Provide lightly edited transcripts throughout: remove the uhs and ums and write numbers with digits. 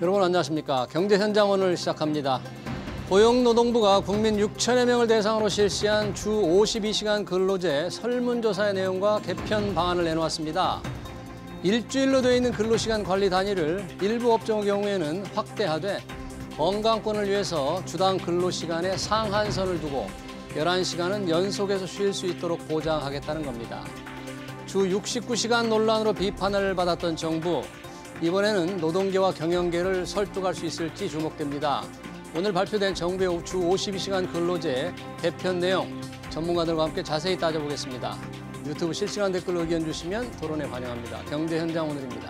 여러분 안녕하십니까. 경제현장 오늘 시작합니다. 고용노동부가 국민 6천여 명을 대상으로 실시한 주 52시간 근로제 설문조사의 내용과 개편 방안을 내놓았습니다. 일주일로 되어 있는 근로시간 관리 단위를 일부 업종의 경우에는 확대하되 건강권을 위해서 주당 근로시간에 상한선을 두고 11시간은 연속해서 쉴 수 있도록 보장하겠다는 겁니다. 주 69시간 논란으로 비판을 받았던 정부, 이번에는 노동계와 경영계를 설득할 수 있을지 주목됩니다. 오늘 발표된 정부의 주 52시간 근로제 개편 내용, 전문가들과 함께 자세히 따져보겠습니다. 유튜브 실시간 댓글로 의견 주시면 토론에 환영합니다. 경제현장 오늘입니다.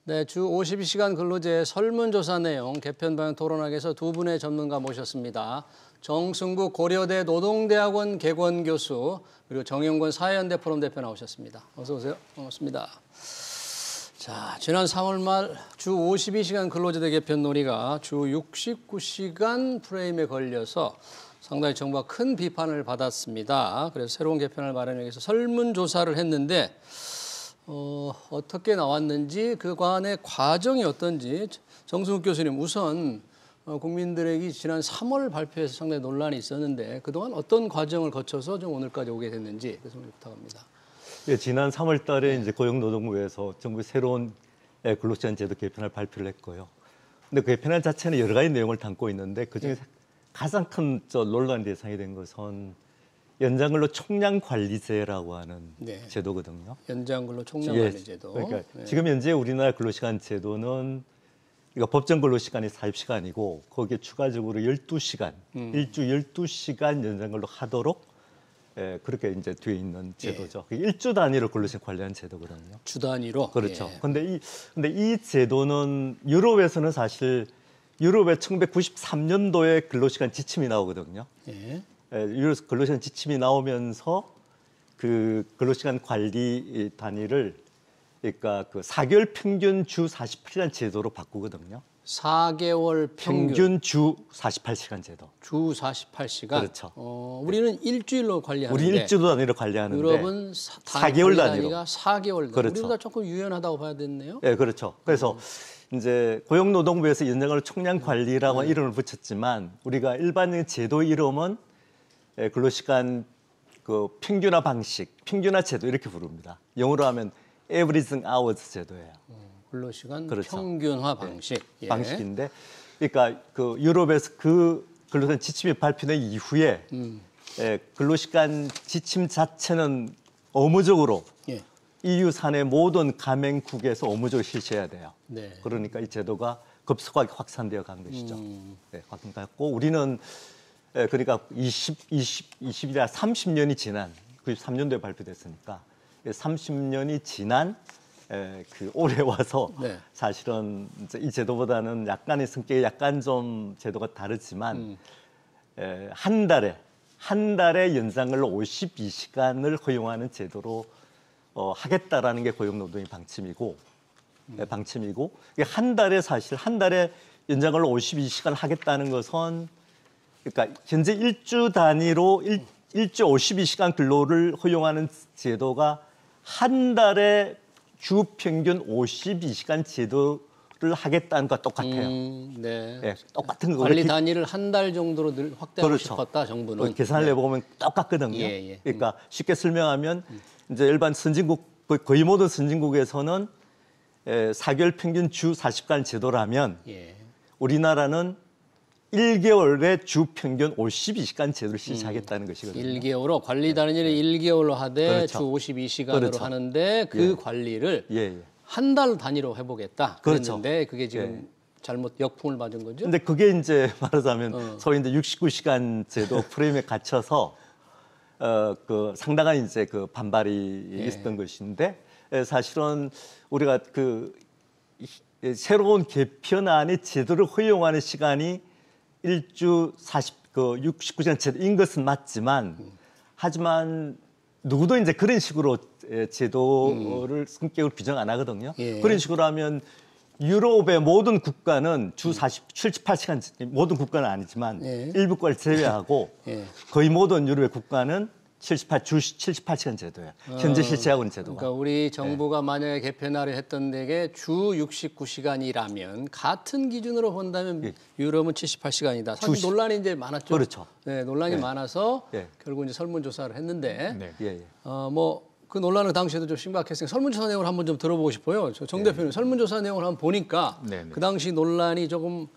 네, 주 52시간 근로제 설문조사 내용 개편 방향 토론하기 위해서 두 분의 전문가 모셨습니다. 정승국 고려대 노동대학원 개건 교수, 그리고 정영권 사회연대 포럼 대표 나오셨습니다. 어서 오세요. 반갑습니다. 자, 지난 3월 말 주 52시간 근로제 개편 논의가 주 69시간 프레임에 걸려서 상당히 정부가 큰 비판을 받았습니다. 그래서 새로운 개편을 마련하기 위해서 설문조사를 했는데 어떻게 나왔는지 그간의 과정이 어떤지 정승욱 교수님 우선 국민들에게 지난 3월 발표에서 상당히 논란이 있었는데 그동안 어떤 과정을 거쳐서 좀 오늘까지 오게 됐는지 그 설명 부탁합니다. 예, 지난 3월 달에 이제 고용노동부에서 정부의 새로운 근로시간 제도 개편을 발표를 했고요. 근데 그 개편안 자체는 여러 가지 내용을 담고 있는데 그중에 가장 큰 논란 대상이 된 것은 연장근로 총량관리제라고 하는 제도거든요. 연장근로 총량관리제도. 그러니까 지금 현재 우리나라 근로시간 제도는 그러니까 법정 근로시간이 40시간이고 거기에 추가적으로 12시간, 일주 12시간 연장근로 하도록 그렇게 이제 되어 있는 제도죠. 일주 단위로 근로시간 관리하는 제도거든요. 주 단위로? 그렇죠. 근데 이 제도는 유럽에서는 사실 유럽의 1993년도에 근로시간 지침이 나오거든요. 유럽 근로시간 지침이 나오면서 그 근로시간 관리 단위를 그러니까 그 4개월 평균 주 48시간 제도로 바꾸거든요. 4개월 평균 주 48시간 제도. 주 48시간. 그렇죠. 우리는 일주일로 관리하는데. 우리 일주 단위로 관리하는데. 유럽은 4개월 단위로. 4개월 단위. 그렇죠. 우리보다 조금 유연하다고 봐야 되네요. 네, 그렇죠. 그래서 이제 고용노동부에서 연장근로 총량 관리라고 이름을 붙였지만 우리가 일반적인 제도 이름은 근로시간 그 평균화 방식, 평균화 제도 이렇게 부릅니다. 영어로 하면 averaging hours 제도예요. 근로시간 그렇죠. 평균화 방식. 방식인데, 그러니까 그 유럽에서 그 근로시간 지침이 발표된 이후에 근로시간 지침 자체는 의무적으로 EU 산의 모든 가맹국에서 의무적으로 실시해야 돼요. 그러니까 이 제도가 급속하게 확산되어 간 것이죠. 확산됐고 우리는 그러니까 20이라 30년이 지난 93년도에 발표됐으니까 30년이 지난 그 올해 와서 사실은 이제 이 제도보다는 약간의 성격이 약간 좀 제도가 다르지만 한 달에 연장근로 52시간을 허용하는 제도로 하겠다라는 게 고용노동의 방침이고 한 달에 연장근로 52시간 하겠다는 것은 그러니까 현재 일주 단위로 일주 52시간 근로를 허용하는 제도가 한 달에 주 평균 52시간 제도를 하겠다는 것과 똑같아요. 똑같은 거. 관리 단위를 한 달 정도로 확대하고 싶었다, 정부는. 계산을 해보면 똑같거든요. 그러니까 쉽게 설명하면 이제 일반 선진국, 거의 모든 선진국에서는 4개월 평균 주 40시간 제도라면 우리나라는 1개월에 주 평균 52시간 제도를 실시하겠다는 것이거든요. 1개월로 관리 단위를 1개월로 하되 주 52시간으로 하는데 그 관리를 한 달 단위로 해보겠다. 그랬는데 그게 지금 잘못 역풍을 맞은 거죠? 근데 그게 이제 말하자면 소위 이제 69시간 제도 프레임에 갇혀서 그 상당한 이제 그 반발이 있었던 것인데 사실은 우리가 그 새로운 개편안의 제도를 허용하는 시간이 일주 69시간 제도인 것은 맞지만 하지만 누구도 이제 그런 식으로 제도를 성격을 규정 안 하거든요. 그런 식으로 하면 유럽의 모든 국가는 주 78시간, 모든 국가는 아니지만 예. 일부 국가를 제외하고 예. 거의 모든 유럽의 국가는 주 78시간 제도예요. 현재 실시하고 있는 제도가. 그러니까 우리 정부가 만약에 개편하려 했던 데게 주 69시간이라면 같은 기준으로 본다면 유럽은 78시간이다. 사실 논란이 이제 많았죠. 그렇죠. 네, 논란이 네. 많아서 네. 결국 이제 설문조사를 했는데 네. 예, 예. 뭐 그 논란은 당시에도 좀 심각했으니까 설문조사 내용을 한번 좀 들어보고 싶어요. 정 대표님 설문조사 내용을 한번 보니까 네, 네. 그 당시 논란이 조금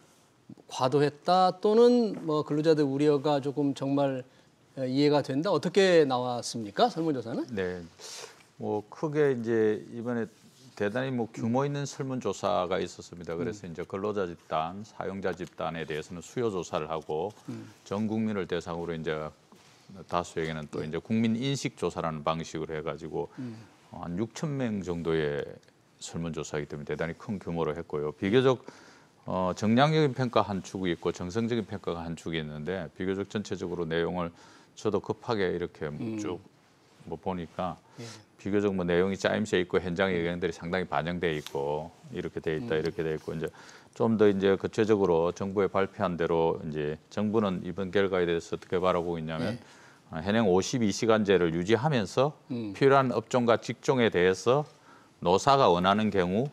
과도했다 또는 뭐 근로자들 우려가 조금 정말 이해가 된다. 어떻게 나왔습니까? 설문조사는? 네. 뭐 크게 이제 이번에 대단히 뭐 규모 있는 설문조사가 있었습니다. 그래서 이제 근로자 집단, 사용자 집단에 대해서는 수요 조사를 하고 전 국민을 대상으로 이제 다수에게는 또 이제 국민 인식 조사라는 방식으로 해가지고 한 6천 명 정도의 설문조사이기 때문에 대단히 큰 규모로 했고요. 비교적 정량적인 평가 한 축이 있고 정성적인 평가가 한 축이 있는데 비교적 전체적으로 내용을 저도 급하게 이렇게 쭉 뭐 보니까 비교적 뭐 내용이 짜임새 있고 현장의 의견들이 상당히 반영돼 있고 이렇게 돼 있다 이렇게 돼 있고 이제 좀 더 이제 구체적으로 정부에 발표한 대로 이제 정부는 이번 결과에 대해서 어떻게 바라보고 있냐면 현행 52시간제를 유지하면서 필요한 업종과 직종에 대해서 노사가 원하는 경우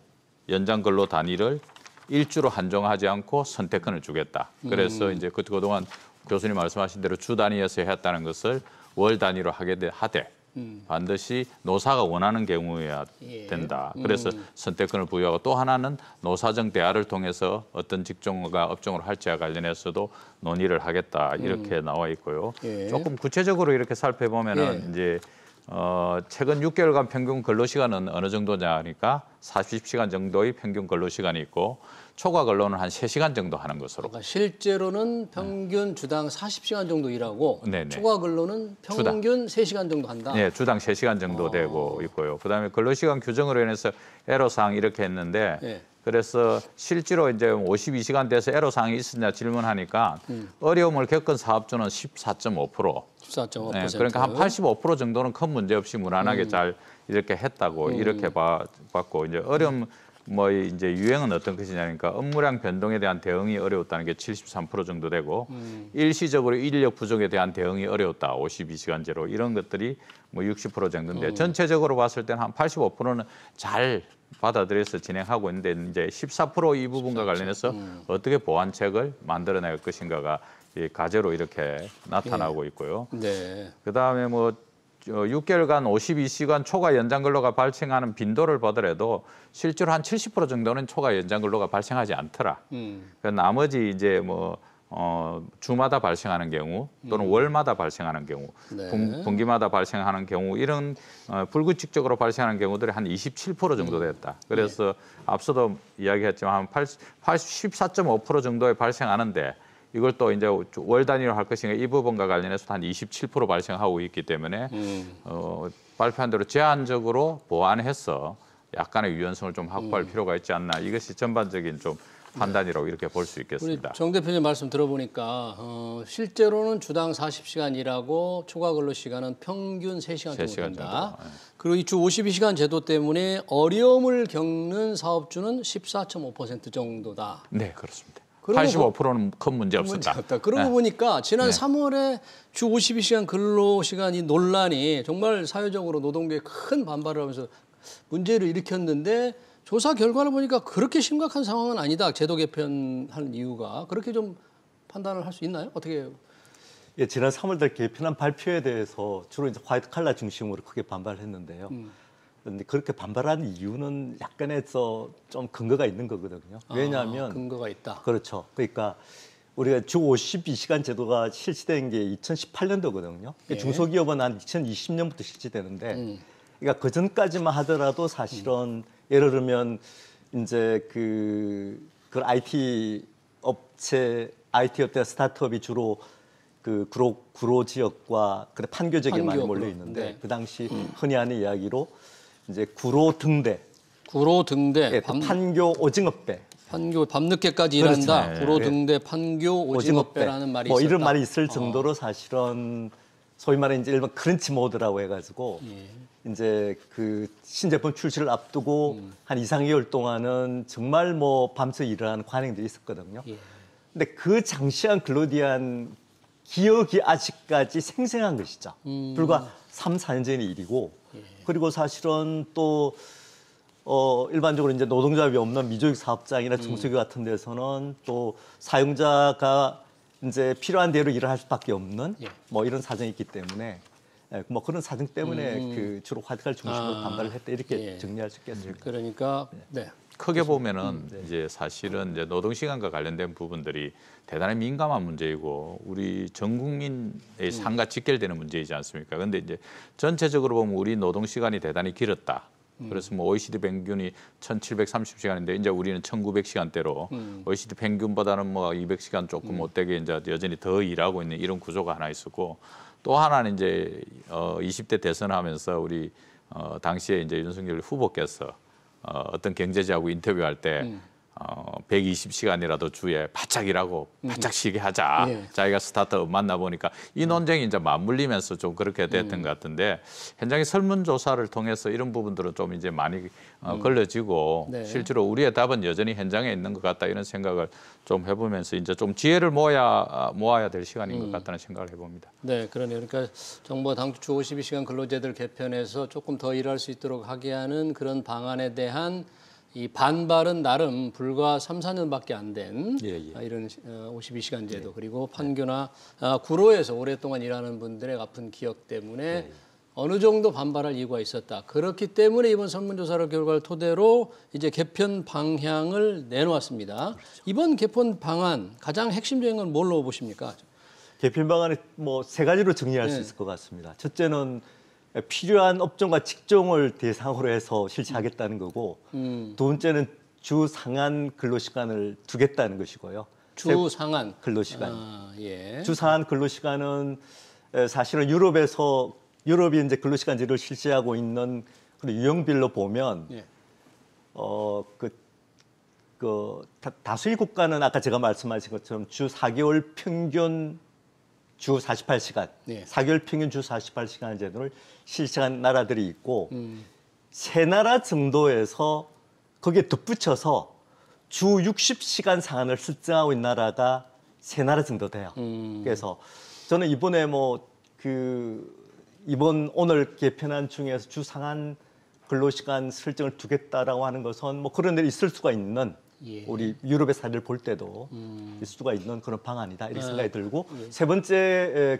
연장 근로 단위를 일주로 한정하지 않고 선택권을 주겠다. 그래서 이제 그동안 교수님 말씀하신 대로 주 단위에서 했다는 것을 월 단위로 하되 반드시 노사가 원하는 경우여야 된다. 그래서 선택권을 부여하고 또 하나는 노사정 대화를 통해서 어떤 직종과 업종을 할지와 관련해서도 논의를 하겠다. 이렇게 나와 있고요. 예. 조금 구체적으로 이렇게 살펴보면은 이제 최근 6개월간 평균 근로시간은 어느 정도냐 하니까 40시간 정도의 평균 근로시간이 있고 초과 근로는 한 3시간 정도 하는 것으로. 그러니까 실제로는 평균 주당 40시간 정도 일하고 네네. 초과 근로는 평균 3시간 정도 한다. 네, 주당 3시간 정도 되고 있고요. 그다음에 근로시간 규정으로 인해서 애로사항 이렇게 했는데 네. 그래서 실제로 이제 52시간 돼서 애로사항이 있었냐 질문하니까 어려움을 겪은 사업주는 14.5%. 14.5%. 네, 그러니까 한 85% 정도는 큰 문제 없이 무난하게 잘 이렇게 했다고 이렇게 봤고 이제 어려움 뭐 이제 유행은 어떤 것이냐니까 업무량 변동에 대한 대응이 어려웠다는 게 73% 정도 되고 일시적으로 인력 부족에 대한 대응이 어려웠다. 52시간제로 이런 것들이 뭐 60% 정도인데 전체적으로 봤을 때는 한 85%는 잘 받아들여서 진행하고 있는데 이제 14% 이 부분과 관련해서 어떻게 보완책을 만들어낼 것인가가 이 과제로 이렇게 나타나고 있고요. 네. 그다음에 뭐 6개월간 52시간 초과 연장 근로가 발생하는 빈도를 보더라도 실제로 한 70% 정도는 초과 연장 근로가 발생하지 않더라. 그 나머지 이제 뭐 주마다 발생하는 경우 또는 월마다 발생하는 경우, 네. 분기마다 발생하는 경우 이런 불규칙적으로 발생하는 경우들이 한 27% 정도 됐다. 그래서 앞서도 이야기했지만 한 14.5% 정도에 발생하는데 이걸 또 이제 월 단위로 할 것인가 이 부분과 관련해서 한 27% 발생하고 있기 때문에 발표한 대로 제한적으로 보완해서 약간의 유연성을 좀 확보할 필요가 있지 않나 이것이 전반적인 좀 판단이라고 이렇게 볼 수 우리 있겠습니다. 정 대표님 말씀 들어보니까 실제로는 주당 40시간 일하고 초과 근로 시간은 평균 3시간 정도 3시간 된다. 정도. 네. 그리고 이 주 52시간 제도 때문에 어려움을 겪는 사업주는 14.5% 정도다. 네, 그렇습니다. 그러고 85%는 큰 문제 문제 없었다. 없다. 그러고 보니까 지난 3월에 주 52시간 근로 시간이 논란이 정말 사회적으로 노동계에 큰 반발을 하면서 문제를 일으켰는데 조사 결과를 보니까 그렇게 심각한 상황은 아니다. 제도 개편하는 이유가 그렇게 좀 판단을 할 수 있나요? 어떻게 해요? 예, 지난 3월달 개편안 발표에 대해서 주로 이제 화이트 칼라 중심으로 크게 반발했는데요. 그런데 그렇게 반발한 이유는 약간의 좀 근거가 있는 거거든요. 왜냐하면 근거가 있다. 그렇죠. 그러니까 우리가 주 52시간 제도가 실시된 게 2018년도거든요. 예. 중소기업은 한 2020년부터 실시되는데, 그러니까 그 전까지만 하더라도 사실은 예를 들면 이제 그 IT 업체 스타트업이 주로 그 구로 지역과 그래 판교 지역에 많이 몰려 있는데 네. 그 당시 흔히 하는 이야기로 이제 구로 등대, 구로 등대, 예, 판교 오징어배, 판교 밤늦게까지 그렇죠. 일한다. 네. 구로 등대, 판교 오징어배라는 말이 뭐 있었다. 이런 말이 있을 정도로 사실은 소위 말하는 이제 일반 크런치 모드라고 해가지고 이제 그 신제품 출시를 앞두고 한 2, 3개월 동안은 정말 뭐 밤새 일을 하는 관행들이 있었거든요. 예. 근데 그 장시한 근로에 대한 기억이 아직까지 생생한 것이죠. 불과 3, 4년 전의 일이고 그리고 사실은 또 일반적으로 이제 노동조합이 없는 미조직 사업장이나 중소기업 같은 데서는 또 사용자가 이제 필요한 대로 일을 할 수밖에 없는 뭐 이런 사정이 있기 때문에 뭐 그런 사정 때문에 그 주로 화이트칼 중심으로 반발을 했다 이렇게 정리할 수 있겠습니다. 그러니까 네. 크게 보면은 이제 사실은 이제 노동 시간과 관련된 부분들이 대단히 민감한 문제이고 우리 전 국민의 삶과 직결되는 문제이지 않습니까? 그런데 이제 전체적으로 보면 우리 노동 시간이 대단히 길었다. 그래서 뭐 OECD 평균이 1,730시간인데 이제 우리는 1,900시간대로 OECD 평균보다는 뭐 200시간 조금 못되게 이제 여전히 더 일하고 있는 이런 구조가 하나 있었고 또 하나는 이제 20대 대선하면서 우리 당시에 이제 윤석열 후보께서 어떤 경제지하고 인터뷰할 때 120시간이라도 주에 바짝 일하고 바짝 쉬게 하자. 자기가 스타트업 만나보니까 이 논쟁이 이제 맞물리면서 좀 그렇게 됐던 것 같은데 현장의 설문조사를 통해서 이런 부분들은 좀 이제 많이 걸려지고 실제로 우리의 답은 여전히 현장에 있는 것 같다 이런 생각을 좀 해보면서 이제 좀 지혜를 모아야 될 시간인 것 같다는 생각을 해봅니다. 네, 그러네요. 그러니까 정부가 당초 주 52시간 근로제도를 개편해서 조금 더 일할 수 있도록 하게 하는 그런 방안에 대한 이 반발은 나름 불과 3, 4년밖에 안 된 이런 52시간 제도 그리고 판교나 구로에서 오랫동안 일하는 분들의 아픈 기억 때문에 어느 정도 반발할 이유가 있었다. 그렇기 때문에 이번 설문조사 결과를 토대로 이제 개편 방향을 내놓았습니다. 그렇죠. 이번 개편 방안 가장 핵심적인 건 뭘로 보십니까? 개편 방안이 뭐 세 가지로 정리할 수 있을 것 같습니다. 첫째는 필요한 업종과 직종을 대상으로 해서 실시하겠다는 거고 두 번째는 주 상한 근로시간을 두겠다는 것이고요. 주 상한 근로시간. 예. 주 상한 근로시간은 사실은 유럽이 이제 근로시간제를 실시하고 있는 그런 유형별로 보면 다수의 국가는 아까 제가 말씀하신 것처럼 주 4개월 평균 주 48시간, 4개월 평균 주 48시간 제도를 실시한 나라들이 있고 세 나라 정도에서 거기에 덧붙여서 주 60시간 상한을 설정하고 있는 나라가 세 나라 정도 돼요. 그래서 저는 이번에 이번 오늘 개편안 중에서 주 상한 근로시간 설정을 두겠다라고 하는 것은 뭐 그런 일이 있을 수가 있는 우리 유럽의 사례를 볼 때도 있을 수가 있는 그런 방안이다 이런 생각이 들고 세 번째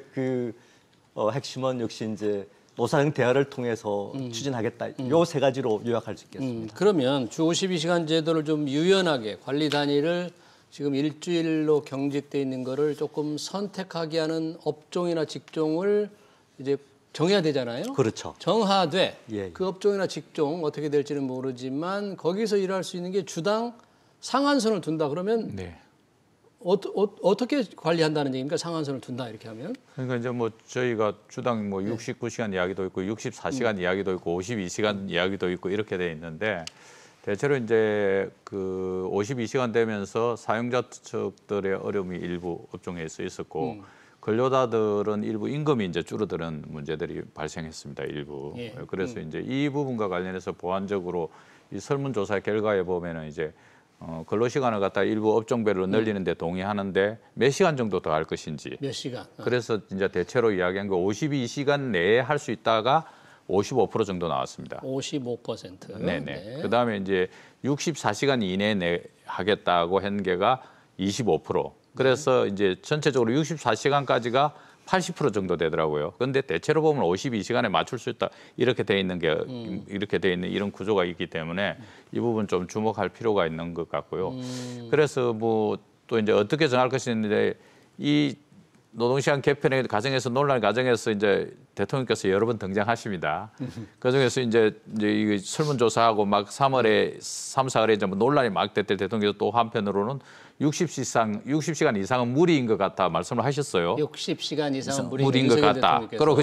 핵심은 역시 이제 노사정 대화를 통해서 추진하겠다. 요 세 가지로 요약할 수 있겠습니다. 그러면 주 52시간 제도를 좀 유연하게 관리 단위를 지금 일주일로 경직돼 있는 거를 조금 선택하게 하는 업종이나 직종을 이제 정해야 되잖아요. 그렇죠. 정하되 그 업종이나 직종 어떻게 될지는 모르지만 거기서 일할 수 있는 게 주당 상한선을 둔다 그러면 어떻게 관리한다는 얘기입니까? 상한선을 둔다 이렇게 하면? 그러니까 이제 뭐 저희가 주당 뭐 69시간 이야기도 있고 64시간 이야기도 있고 52시간 이야기도 있고 이렇게 돼 있는데 대체로 이제 그 52시간 되면서 사용자 측들의 어려움이 일부 업종에 있었고 근로자들은 일부 임금이 이제 줄어드는 문제들이 발생했습니다. 일부. 그래서 이제 이 부분과 관련해서 보완적으로 이 설문조사 결과에 보면은 이제 근로시간을 갖다 일부 업종별로 늘리는데 동의하는데 몇 시간 정도 더 할 것인지. 몇 시간. 그래서 이제 대체로 이야기한 거 52시간 내에 할 수 있다가 55% 정도 나왔습니다. 55%. 네네. 그다음에 이제 64시간 이내에 하겠다고 한 게가 25%. 그래서 이제 전체적으로 64시간까지가 80% 정도 되더라고요. 그런데 대체로 보면 52시간에 맞출 수 있다 이렇게 돼 있는 게 이렇게 돼 있는 이런 구조가 있기 때문에 이 부분 좀 주목할 필요가 있는 것 같고요. 그래서 뭐 또 이제 어떻게 정할 것인데 이 노동시간 개편의 과정에서 논란 과정에서 이제 대통령께서 여러 번 등장하십니다. 그중에서 이제 이 설문조사하고 막 3월에 3, 4월에 이제 논란이 막 됐을 때 대통령께서 또 한편으로는 60시간 이상은 무리인 것 같다 말씀을 하셨어요. 60시간 이상은 무리인 것 같다. 그리고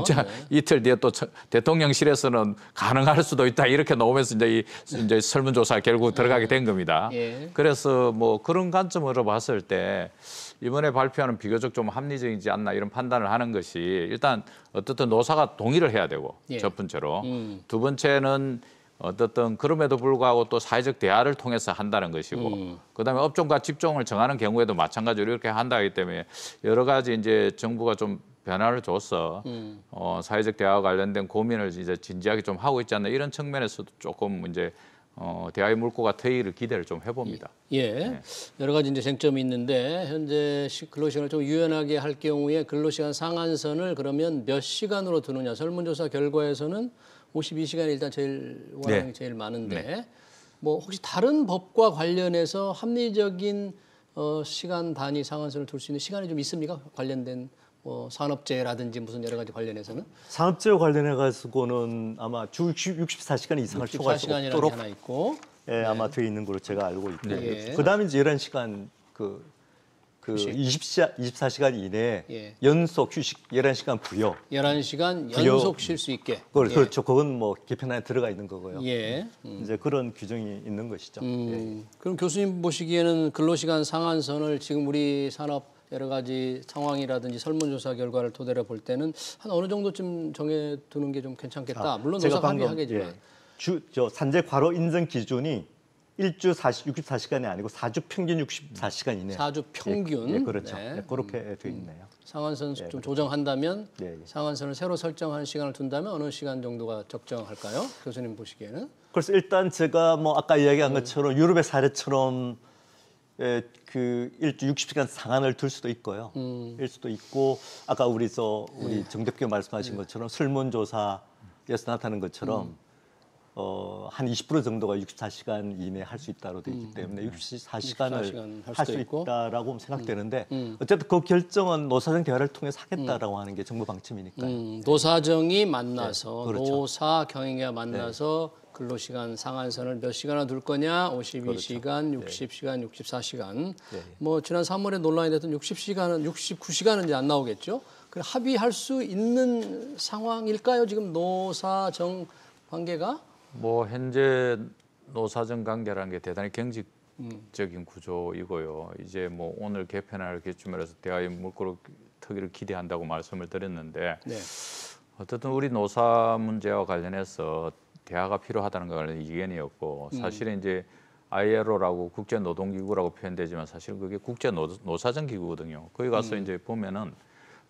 이틀 뒤에 또 대통령실에서는 가능할 수도 있다 이렇게 나오면서 이제 설문조사 결국 들어가게 된 겁니다. 그래서 뭐 그런 관점으로 봤을 때 이번에 발표하는 비교적 좀 합리적이지 않나 이런 판단을 하는 것이 일단 어떻든 노사가 동의를 해야 되고 예. 첫 번째로 두 번째는 어떻든 그럼에도 불구하고 또 사회적 대화를 통해서 한다는 것이고 그다음에 업종과 직종을 정하는 경우에도 마찬가지로 이렇게 한다기 때문에 여러 가지 이제 정부가 좀 변화를 줘서 사회적 대화와 관련된 고민을 이제 진지하게 좀 하고 있지 않나 이런 측면에서도 조금 이제 대화의 물꼬가 트이기를 기대를 좀 해봅니다. 예, 네. 여러 가지 이제 쟁점이 있는데 현재 근로시간을 좀 유연하게 할 경우에 근로시간 상한선을 그러면 몇 시간으로 두느냐? 설문조사 결과에서는 52시간이 일단 제일 원하는 게 제일 많은데 뭐 혹시 다른 법과 관련해서 합리적인 시간 단위 상한선을 둘 수 있는 시간이 좀 있습니까? 관련된 산업재해라든지 무슨 여러 가지 관련해서는 산업재해 관련해 가지고는 아마 주 64시간 이상을 초과할 수 64시간이라는 게 없도록 하나 있고 예, 아마 되어 있는 걸로 제가 알고 있고요. 예. 그다음에 이제 11시간 그 24시간 이내에 예. 연속 휴식 11시간 부여. 11시간 부여. 연속 쉴 수 있게. 그렇죠. 그건 뭐 개편안에 들어가 있는 거고요. 예. 이제 그런 규정이 있는 것이죠. 예. 그럼 교수님 보시기에는 근로시간 상한선을 지금 우리 산업 여러 가지 상황이라든지 설문조사 결과를 토대로 볼 때는 한 어느 정도쯤 정해두는 게 좀 괜찮겠다. 물론 제가 노사 방금 합의하겠지만. 산재 과로 인정 기준이 1주 64시간이 아니고 4주 평균 64시간 이내. 4주 평균. 예, 그렇죠. 네. 예, 그렇게 돼 있네요. 상한선 예, 좀 조정한다면 예, 예. 상한선을 새로 설정하는 시간을 둔다면 어느 시간 정도가 적정할까요? 교수님 보시기에는? 그래서 일단 제가 뭐 아까 이야기한 것처럼 유럽의 사례처럼 그 1주 60시간 상한을 둘 수도 있고요. 일 수도 있고 아까 우리 정대표 말씀하신 것처럼 설문조사에서 나타나는 것처럼 한 20% 정도가 64시간 이내에 할 수 있다로 되어 있기 때문에 64시간을 할 수 있다라고 생각되는데 어쨌든 그 결정은 노사정 대화를 통해서 하겠다라고 하는 게 정부 방침이니까요. 노사정이 만나서 네, 그렇죠. 노사 경영계가 만나서 근로시간 상한선을 몇 시간이나 둘 거냐? 52시간, 그렇죠. 60시간, 64시간. 네. 뭐 지난 3월에 논란이 됐던 60시간은 69시간은 이제 안 나오겠죠. 그 합의할 수 있는 상황일까요? 지금 노사정 관계가? 뭐 현재 노사정 관계라는 게 대단히 경직적인 구조이고요. 이제 뭐 오늘 개편을 기점으로 해서 대화의 물꼬를 트기를 기대한다고 말씀을 드렸는데 네. 어쨌든 우리 노사 문제와 관련해서 대화가 필요하다는 거 관련 이견이었고 사실은 이제 ILO라고 국제노동기구라고 표현되지만 사실 그게 국제노사정 기구거든요. 거기 가서 이제 보면은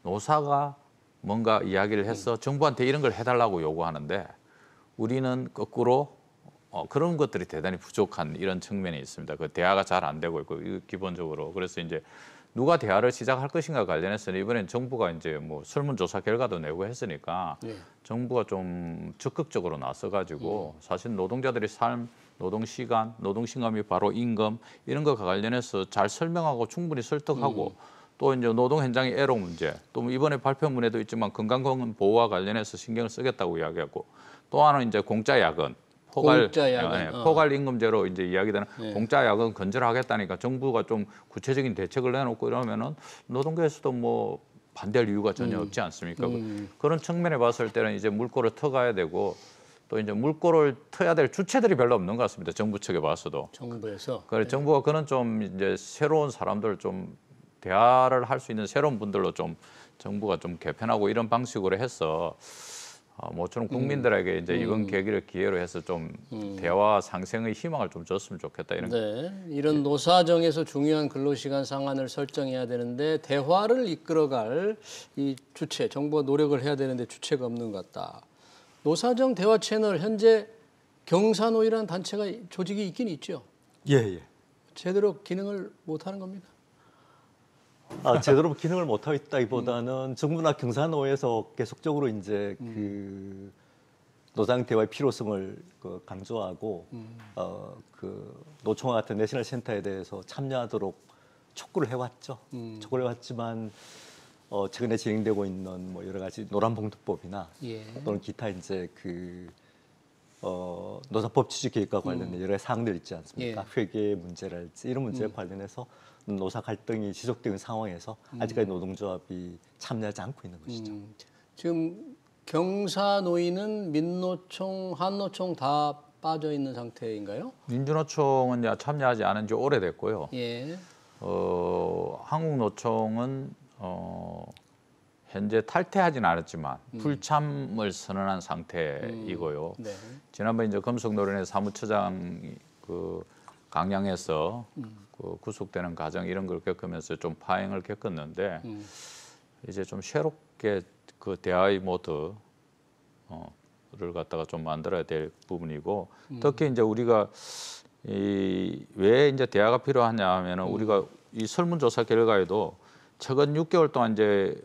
노사가 뭔가 이야기를 해서 정부한테 이런 걸 해달라고 요구하는데 우리는 거꾸로 그런 것들이 대단히 부족한 이런 측면이 있습니다. 그 대화가 잘 안 되고 있고 기본적으로 그래서 이제 누가 대화를 시작할 것인가 관련해서는 이번엔 정부가 이제 뭐 설문조사 결과도 내고 했으니까 정부가 좀 적극적으로 나서가지고 사실 노동자들의 삶, 노동시간, 노동시간이 바로 임금 이런 것과 관련해서 잘 설명하고 충분히 설득하고 또 이제 노동 현장의 애로 문제 또 이번에 발표문에도 있지만 건강kon험 보호와 관련해서 신경을 쓰겠다고 이야기하고 또 하나는 이제 공짜 야근. 포괄 임금제로 이제 이야기되는 공짜 야근 건절하겠다니까 정부가 좀 구체적인 대책을 내놓고 이러면은 노동계에서도 뭐 반대할 이유가 전혀 없지 않습니까? 그런 측면에 봤을 때는 이제 물꼬를 터가야 되고 또 이제 물꼬를 터야 될 주체들이 별로 없는 것 같습니다. 정부 측에 봐서도. 정부에서. 그래 정부가 그런 좀 이제 새로운 사람들 좀 대화를 할 수 있는 새로운 분들로 좀 정부가 좀 개편하고 이런 방식으로 해서. 모처럼 국민들에게 이제 이번 계기를 기회로 해서 좀 대화 상생의 희망을 좀 줬으면 좋겠다 이런. 네, 이런 노사정에서 중요한 근로시간 상한을 설정해야 되는데 대화를 이끌어갈 이 주체, 정부가 노력을 해야 되는데 주체가 없는 것 같다. 노사정 대화 채널 현재 경사노위라는 단체가 조직이 있긴 있죠. 예. 제대로 기능을 못 하는 겁니까? 제대로 기능을 못하고 있다기보다는 정부나 경사노에서 계속적으로 이제 그 노장 대화의 필요성을 강조하고 그 노총과 같은 내셔널 센터에 대해서 참여하도록 촉구를 해왔죠. 촉구를 해왔지만 최근에 진행되고 있는 뭐 여러 가지 노란봉투법이나 또는 기타 이제 그 노사법 취지 계획과 관련된 여러 사항들 있지 않습니까? 회계 문제랄지 이런 문제에 관련해서 노사 갈등이 지속되는 상황에서 아직까지 노동조합이 참여하지 않고 있는 것이죠. 지금 경사노위는 민노총, 한노총 다 빠져 있는 상태인가요? 민주노총은 참여하지 않은 지 오래됐고요. 예. 한국노총은 현재 탈퇴하지는 않았지만 불참을 선언한 상태이고요. 네. 지난번 이제 금속노련의 사무처장 그 강양에서 그 구속되는 과정 이런 걸 겪으면서 좀 파행을 겪었는데 이제 좀 새롭게 그 대화의 모드를 갖다가 좀 만들어야 될 부분이고 특히 이제 우리가 왜 이제 대화가 필요하냐 하면은 우리가 이 설문조사 결과에도 최근 6개월 동안 이제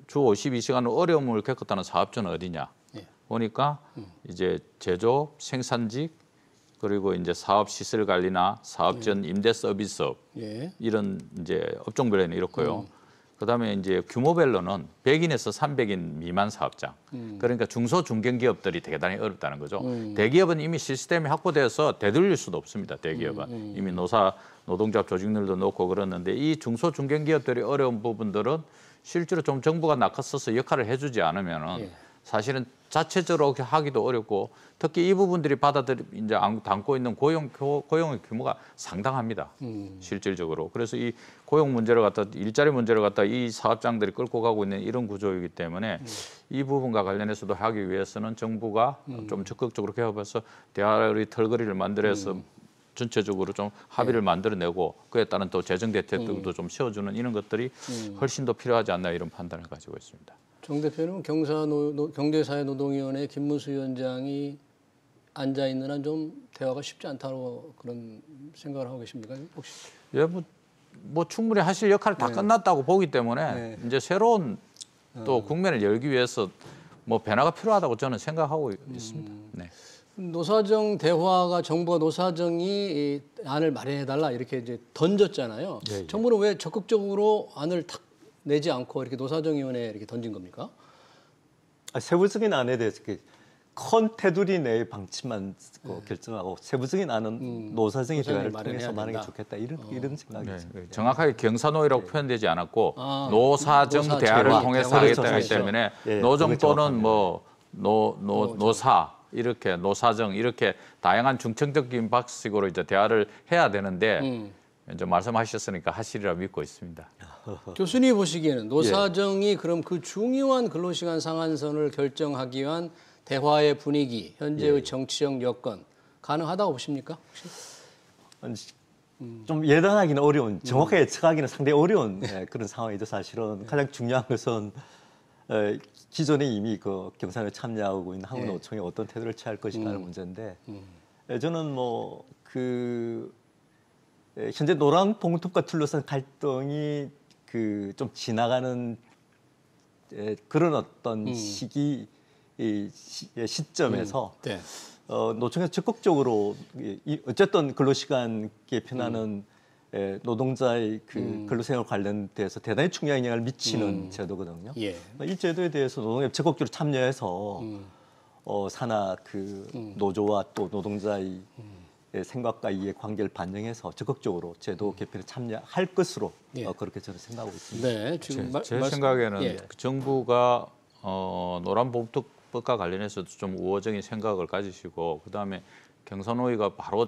주 52시간 어려움을 겪었다는 사업주는 어디냐 예. 보니까 이제 제조업, 생산직 그리고 이제 사업 시설 관리나 사업 전 임대 서비스업 예. 이런 이제 업종별로는 이렇고요. 그다음에 이제 규모별로는 100인에서 300인 미만 사업장. 그러니까 중소 중견기업들이 대단히 어렵다는 거죠. 대기업은 이미 시스템이 확보돼서 되돌릴 수도 없습니다. 대기업은 이미 노동조합 조직률도 높고 그러는데 이 중소 중견기업들이 어려운 부분들은 실제로 좀 정부가 나서서 역할을 해주지 않으면은 예. 사실은 자체적으로 하기도 어렵고 특히 이 부분들이 이제 담고 있는 고용의 규모가 상당합니다. 실질적으로. 그래서 이 고용 문제를 갖다 일자리 문제를 갖다 이 사업장들이 끌고 가고 있는 이런 구조이기 때문에 이 부분과 관련해서도 하기 위해서는 정부가 좀 적극적으로 개업해서 대화의 털거리를 만들어서 전체적으로 좀 합의를 만들어내고 그에 따른 또 재정 대책들도 좀 세워주는 이런 것들이 훨씬 더 필요하지 않나 이런 판단을 가지고 있습니다. 정 대표는 경제사회노동위원회 김문수 위원장이 앉아 있는 한 좀 대화가 쉽지 않다고 그런 생각을 하고 계십니까? 혹시? 예, 뭐 충분히 하실 역할이 다 끝났다고 보기 때문에 이제 새로운 또 국면을 열기 위해서 뭐 변화가 필요하다고 저는 생각하고 있습니다. 네. 노사정 대화가 정부가 노사정이 이 안을 마련해달라 이렇게 이제 던졌잖아요. 예. 정부는 왜 적극적으로 안을 탁 내지 않고 이렇게 노사정위원회에 이렇게 던진 겁니까? 세부적인 안에 대해서 큰 테두리 내의 방침만 결정하고 세부적인 안은 노사정의 대화를 통해서 마련하는 게 좋겠다 이런 생각이 있습니다. 정확하게 경사노위라고 표현되지 않았고 아, 노사정 대화를 통해서 하겠다 하기 때문에 예, 노정 또는 정확합니다. 뭐 노사 이렇게 노사정 이렇게 다양한 중청적인 방식으로 이제 대화를 해야 되는데 이제 말씀하셨으니까 하시리라 믿고 있습니다. 교수님 보시기에는 노사정이 그럼 그 중요한 근로시간 상한선을 결정하기 위한 대화의 분위기, 현재의 정치적 여건 가능하다고 보십니까? 혹시? 좀 예단하기는 어려운, 정확하게 예측하기는 상당히 어려운 그런 상황이죠. 사실은 가장 중요한 것은 기존에 이미 그 경선에 참여하고 있는 한국노총이 어떤 태도를 취할 것인가는 문제인데 저는 뭐 현재 노란 봉투과 둘러싼 갈등이 좀 지나가는 그런 어떤 시점에서 네. 노총에서 적극적으로 어쨌든 근로시간 개편하는 노동자의 근로생활 관련돼서 대단히 중요한 영향을 미치는 제도거든요. 예. 이 제도에 대해서 노동협 적극적으로 참여해서 산하 노조와 또 노동자의 생각과 이해 관계를 반영해서 적극적으로 제도 개편에 참여할 것으로 그렇게 저는 생각하고 있습니다. 네, 지금 제 생각에는 정부가 노란봉투법과 관련해서도 좀 우호적인 생각을 가지시고 그다음에 경사노위가 바로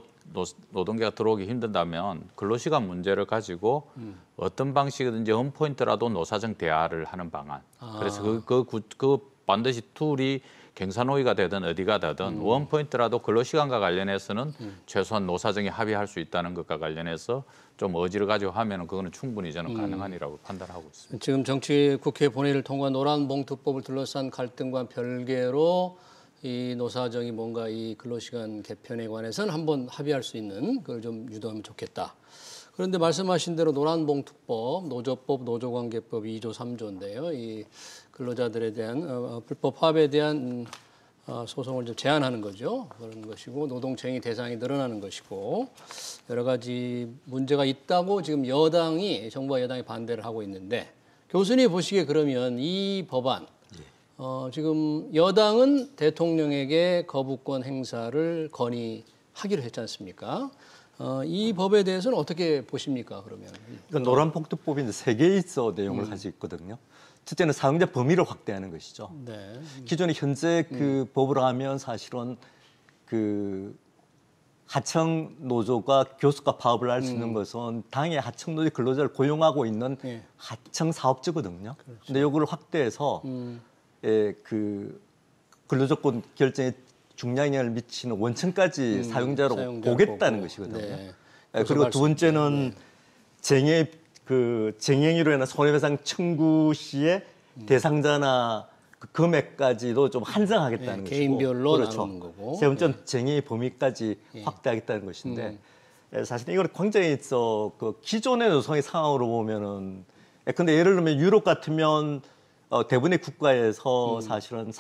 노동계가 들어오기 힘든다면 근로시간 문제를 가지고 어떤 방식이든지 원포인트라도 노사정 대화를 하는 방안. 그래서 그 반드시 툴이 경사노위가 되든 어디가 되든 원포인트라도 근로시간과 관련해서는 최소한 노사정이 합의할 수 있다는 것과 관련해서 좀 의지를 가지고 하면 그거는 충분히 저는 가능하리라고 판단하고 있습니다. 지금 국회 본회의를 통과한 노란봉투법을 둘러싼 갈등과 별개로 이 노사정이 뭔가 이 근로시간 개편에 관해서는 한번 합의할 수 있는 그걸 좀 유도하면 좋겠다. 그런데 말씀하신 대로 노란봉투법, 노조법, 노조관계법 2조 3조인데요. 이 근로자들에 대한 불법 파업에 대한 소송을 좀 제한하는 거죠. 그런 것이고 노동쟁의 대상이 늘어나는 것이고 여러 가지 문제가 있다고 지금 정부와 여당이 반대를 하고 있는데 교수님 보시기에 그러면 이 법안 지금 여당은 대통령에게 거부권 행사를 건의하기로 했지 않습니까? 이 법에 대해서는 어떻게 보십니까? 그러면 노란봉투법이 3개의 내용을 가지고 있거든요. 첫째는 사용자 범위를 확대하는 것이죠. 네. 기존에 현재 법으로 하면 사실은 하청 노조가 교섭과 파업을 할 수 있는 것은 당의 하청 노조 근로자를 고용하고 있는 예. 하청 사업주거든요. 근데 요거를 확대해서 그 근로조건 결정에 중량을 미치는 원청까지 사용자로 보겠다는 보고. 것이거든요. 네. 그리고 두 번째는 쟁행위로 인한 손해배상 청구 시에 대상자나 그 금액까지도 좀 한정하겠다는 것이고, 개인별로 그렇죠. 나누는 거고. 세 번째는 쟁의 범위까지 확대하겠다는 것인데 사실 이건 굉장히 그 기존의 노동의 상황으로 보면은 근데 예를 들면 유럽 같으면 대부분의 국가에서 사실은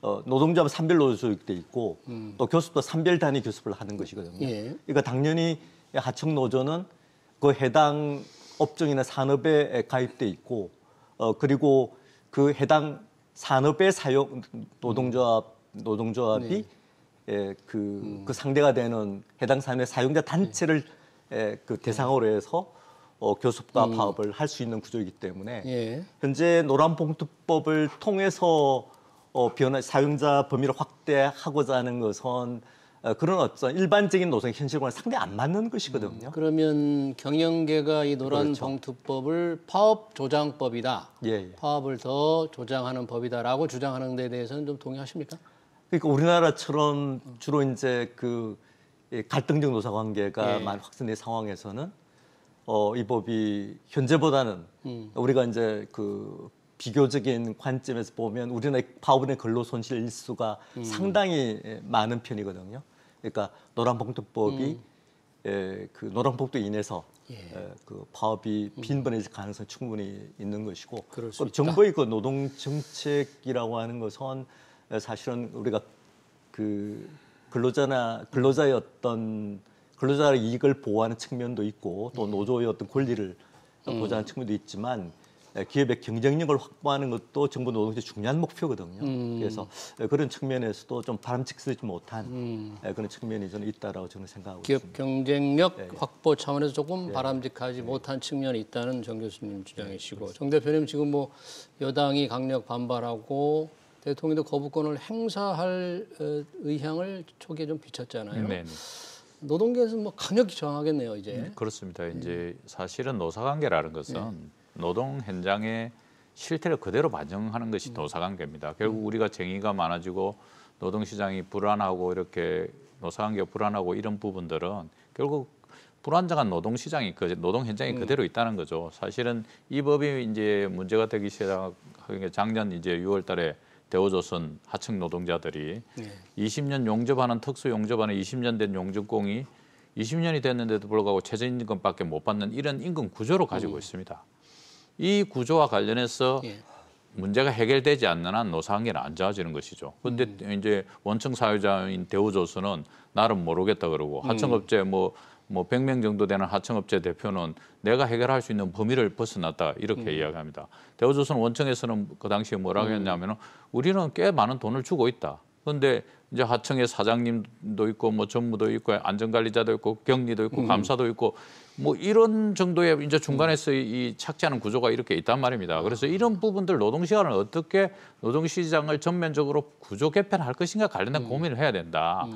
노동조합은 산별 노조조직돼 있고 또 교습도 산별 단위 교습을 하는 것이거든요. 예. 그러니까 당연히 하청 노조는 그 해당 업종이나 산업에 가입돼 있고 그리고 그 해당 산업의 사용 노동조합이 그 상대가 되는 해당 산업의 사용자 단체를 그 대상으로 해서 교섭과 파업을 할 수 있는 구조이기 때문에 현재 노란봉투법을 통해서 사용자 범위를 확대하고자 하는 것은 그런 어떤 일반적인 노동 현실과는 상당히 안 맞는 것이거든요. 그러면 경영계가 이 노란봉투법을 파업 조장법이다. 예. 파업을 더 조장하는 법이다라고 주장하는 데 대해서는 좀 동의하십니까? 그러니까 우리나라처럼 주로 이제 그 갈등적 노사 관계가 많이 확산된 상황에서는 이 법이 현재보다는 우리가 이제 그 비교적인 관점에서 보면 우리나라의 파업인의 근로 손실 일수가 상당히 많은 편이거든요. 그러니까 노란봉투법이 그 노란봉투 인해서 그 파업이 빈번해질 가능성이 충분히 있는 것이고, 정부의 그 노동 정책이라고 하는 것은 사실은 우리가 그 근로자의 어떤 근로자의 이익을 보호하는 측면도 있고 또 노조의 어떤 권리를 보장하는 측면도 있지만 기업의 경쟁력을 확보하는 것도 정부 노동의 중요한 목표거든요. 그래서 그런 측면에서도 좀 바람직스럽지 못한 그런 측면이 저는 있다라고 저는 생각하고 기업 있습니다. 경쟁력 확보 차원에서 조금 바람직하지 못한 측면이 있다는 정 교수님 주장이시고, 정 대표님 지금 뭐 여당이 강력 반발하고 대통령도 거부권을 행사할 의향을 초기에 좀 비쳤잖아요. 네. 노동계에서 뭐 강력히 저항하겠네요, 이제. 그렇습니다. 이제 사실은 노사관계라는 것은 노동 현장의 실태를 그대로 반영하는 것이 노사관계입니다. 결국 우리가 쟁의가 많아지고 노동시장이 불안하고 이렇게 노사관계가 불안하고 이런 부분들은 결국 불안정한 노동시장이 노동 현장이 그대로 있다는 거죠. 사실은 이 법이 이제 문제가 되기 시작한 게 작년 이제 6월달에 대우조선 하청 노동자들이 20년 용접하는 특수 용접하는 20년 된 용접공이 20년이 됐는데도 불구하고 최저임금밖에 못 받는 이런 임금 구조를 가지고 있습니다. 이 구조와 관련해서 문제가 해결되지 않는 한 노사관계는 안 좋아지는 것이죠. 그런데 이제 원청 사유자인 대우조선은 나름 모르겠다 그러고 하청업체 뭐 100명 정도 되는 하청업체 대표는 내가 해결할 수 있는 범위를 벗어났다 이렇게 이야기합니다. 대우조선 원청에서는 그 당시에 뭐라고 했냐면은 우리는 꽤 많은 돈을 주고 있다. 그런데 이제 하청의 사장님도 있고 뭐 전무도 있고 안전관리자도 있고 경리도 있고 감사도 있고 뭐 이런 정도의 이제 중간에서 이 착지하는 구조가 이렇게 있단 말입니다. 그래서 이런 부분들 노동시장을 어떻게 노동시장을 전면적으로 구조 개편할 것인가 관련된 고민을 해야 된다.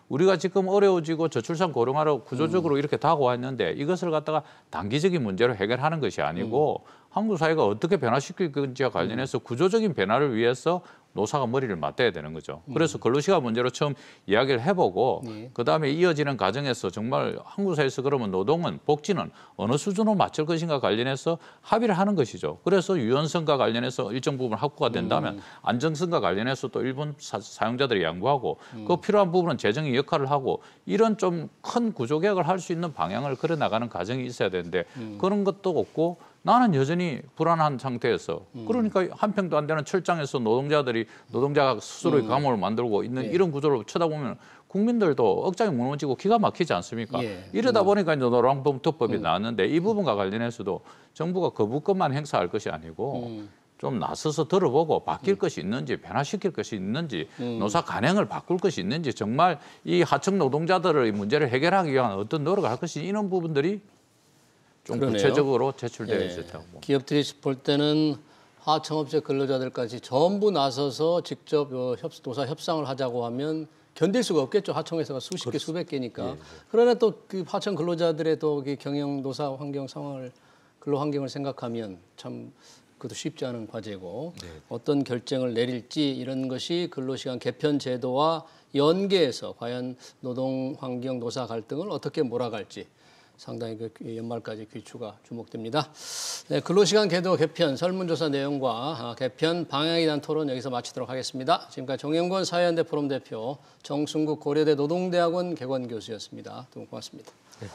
우리가 지금 어려워지고 저출산 고령화로 구조적으로 이렇게 다가왔는데 이것을 갖다가 단기적인 문제로 해결하는 것이 아니고 한국 사회가 어떻게 변화시킬 건지와 관련해서 구조적인 변화를 위해서 노사가 머리를 맞대야 되는 거죠. 그래서 근로시간 문제로 처음 이야기를 해보고 그다음에 이어지는 과정에서 정말 한국 사회에서 그러면 노동은 복지는 어느 수준으로 맞출 것인가 관련해서 합의를 하는 것이죠. 그래서 유연성과 관련해서 일정 부분 확보가 된다면 안정성과 관련해서 또 일본 사용자들이 양보하고 그 필요한 부분은 재정이 역할을 하고 이런 좀 큰 구조 개혁을 할 수 있는 방향을 그려 나가는 과정이 있어야 되는데 그런 것도 없고 나는 여전히 불안한 상태에서 그러니까 한 평도 안 되는 철장에서 노동자가 스스로의 감옥을 만들고 있는 이런 구조를 쳐다보면 국민들도 억장이 무너지고 기가 막히지 않습니까? 이러다 보니까 이제 노란봉투법이 나왔는데 이 부분과 관련해서도 정부가 거부권만 행사할 것이 아니고 좀 나서서 들어보고 바뀔 것이 있는지 변화시킬 것이 있는지 노사 관행을 바꿀 것이 있는지 정말 이 하청 노동자들의 문제를 해결하기 위한 어떤 노력을 할 것이 이런 부분들이 좀 그러네요. 구체적으로 제출되어 있었다고 봅니다. 기업들이 볼 때는 하청업체 근로자들까지 전부 나서서 직접 노사 협상을 하자고 하면 견딜 수가 없겠죠. 하청회사가 수십 개, 수백 개니까. 그러나 또 그 하청 근로자들의 또 경영, 노사 환경 상황을 근로 환경을 생각하면 참 그것도 쉽지 않은 과제고 어떤 결정을 내릴지 이런 것이 근로시간 개편 제도와 연계해서 과연 노동 환경, 노사 갈등을 어떻게 몰아갈지 상당히 그 연말까지 귀추가 주목됩니다. 네, 근로시간 제도 개편 설문조사 내용과 개편 방향에 대한 토론 여기서 마치도록 하겠습니다. 지금까지 정영권 사회연대 포럼 대표, 정순국 고려대 노동대학원 개관교수였습니다. 두 분 고맙습니다. 네.